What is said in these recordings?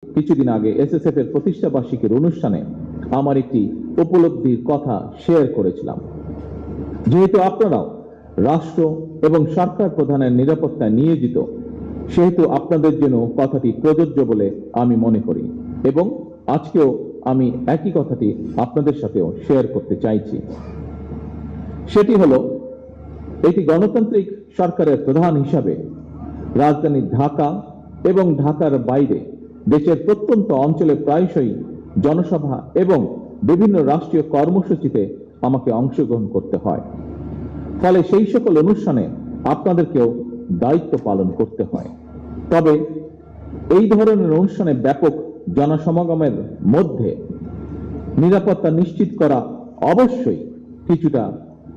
কিছুদিন আগে এসএসএফ এর প্রতিষ্ঠা বার্ষিকীর অনুষ্ঠানে আমার একটি উপলব্ধির কথা শেয়ার করেছিলাম। যেহেতু আপনারাও রাষ্ট্র এবং সরকার প্রধানের নিরাপত্তায় নিয়োজিত, সেহেতু আপনাদের জন্য কথাটি প্রযোজ্য বলে আমি মনে করি এবং আজকেও আমি একই কথাটি আপনাদের সাথেও শেয়ার করতে চাইছি। সেটি হলো, এটি গণতান্ত্রিক সরকারের প্রধান হিসাবে রাজধানী ঢাকা এবং ঢাকার বাইরে দেশের প্রত্যন্ত অঞ্চলে প্রায়শই জনসভা এবং বিভিন্ন রাষ্ট্রীয় কর্মসূচিতে আমাকে অংশগ্রহণ করতে হয়। ফলে সেই সকল অনুষ্ঠানে আপনাদেরকেও দায়িত্ব পালন করতে হয়। তবে এই ধরনের অনুষ্ঠানে ব্যাপক জনসমাগমের মধ্যে নিরাপত্তা নিশ্চিত করা অবশ্যই কিছুটা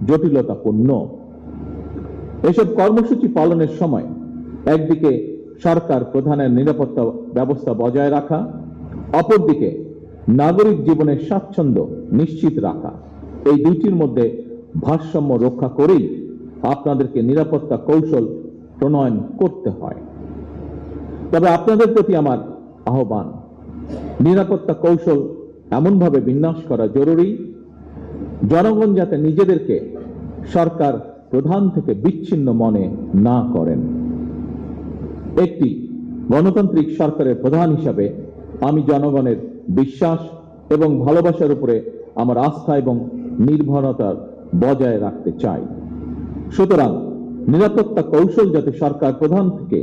জটিলতাপূর্ণ। এসব কর্মসূচি পালনের সময় একদিকে সরকার প্রধানের নিরাপত্তা ব্যবস্থা বজায় রাখা, অপরদিকে নাগরিক জীবনের স্বাচ্ছন্দ্য নিশ্চিত রাখা, এই দুইটির মধ্যে ভারসাম্য রক্ষা করেই আপনাদেরকে নিরাপত্তা কৌশল প্রণয়ন করতে হয়। তবে আপনাদের প্রতি আমার আহ্বান, নিরাপত্তা কৌশল এমনভাবে বিন্যাস করা জরুরি জনগণ যাতে নিজেদেরকে সরকার প্রধান থেকে বিচ্ছিন্ন মনে না করেন। একটি গণতান্ত্রিক সরকারের প্রধান হিসাবে আমি জনগণের বিশ্বাস এবং ভালোবাসার উপরে আমার আস্থা এবং নির্ভরতা বজায় রাখতে চাই। সুতরাং নিরাপত্তা কৌশল যাতে সরকার প্রধান থেকে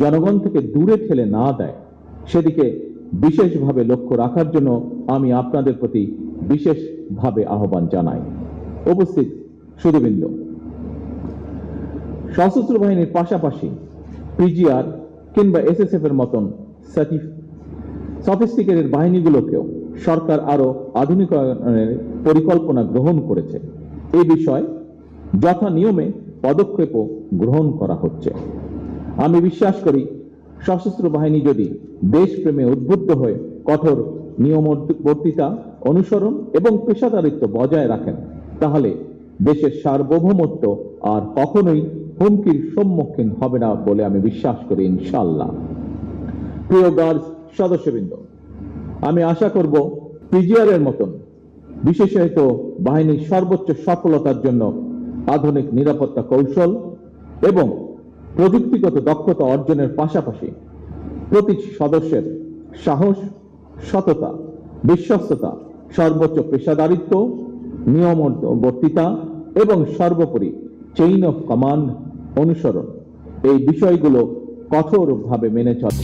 জনগণ থেকে দূরে ঠেলে না দেয়, সেদিকে বিশেষভাবে লক্ষ্য রাখার জন্য আমি আপনাদের প্রতি বিশেষভাবে আহ্বান জানাই। উপস্থিত সুধীবৃন্দ, সশস্ত্র বাহিনীর পাশাপাশি পিজিআর কিংবা এসএসএফ এর মতন সফিস্টিকেটেড বাহিনীগুলোকেও সরকার আরো আধুনিকায়নের পরিকল্পনা গ্রহণ করেছে। এই বিষয়ে যথা নিয়মে পদক্ষেপও গ্রহণ করা হচ্ছে। আমি বিশ্বাস করি, সশস্ত্র বাহিনী যদি দেশপ্রেমে উদ্বুদ্ধ হয়ে কঠোর নিয়মবর্তিতা অনুসরণ এবং পেশাদারিত্ব বজায় রাখেন, তাহলে দেশের সার্বভৌমত্ব আর কখনোই হুমকির সম্মুখীন হবে না বলে আমি বিশ্বাস করি, ইনশাআল্লাহ। প্রিয় গার্ডস সদস্যবৃন্দ, আমি আশা করব পিজিআর এর মতন বিশেষায়িত বাহিনীর সর্বোচ্চ সফলতার জন্য আধুনিক নিরাপত্তা কৌশল এবং প্রযুক্তিগত দক্ষতা অর্জনের পাশাপাশি প্রতি সদস্যের সাহস, সততা, বিশ্বস্ততা, সর্বোচ্চ পেশাদারিত্ব, নিয়মবর্তিতা এবং সর্বোপরি চেইন অফ কমান্ড অনুসরণ, এই বিষয়গুলো কঠোরভাবে মেনে চলে।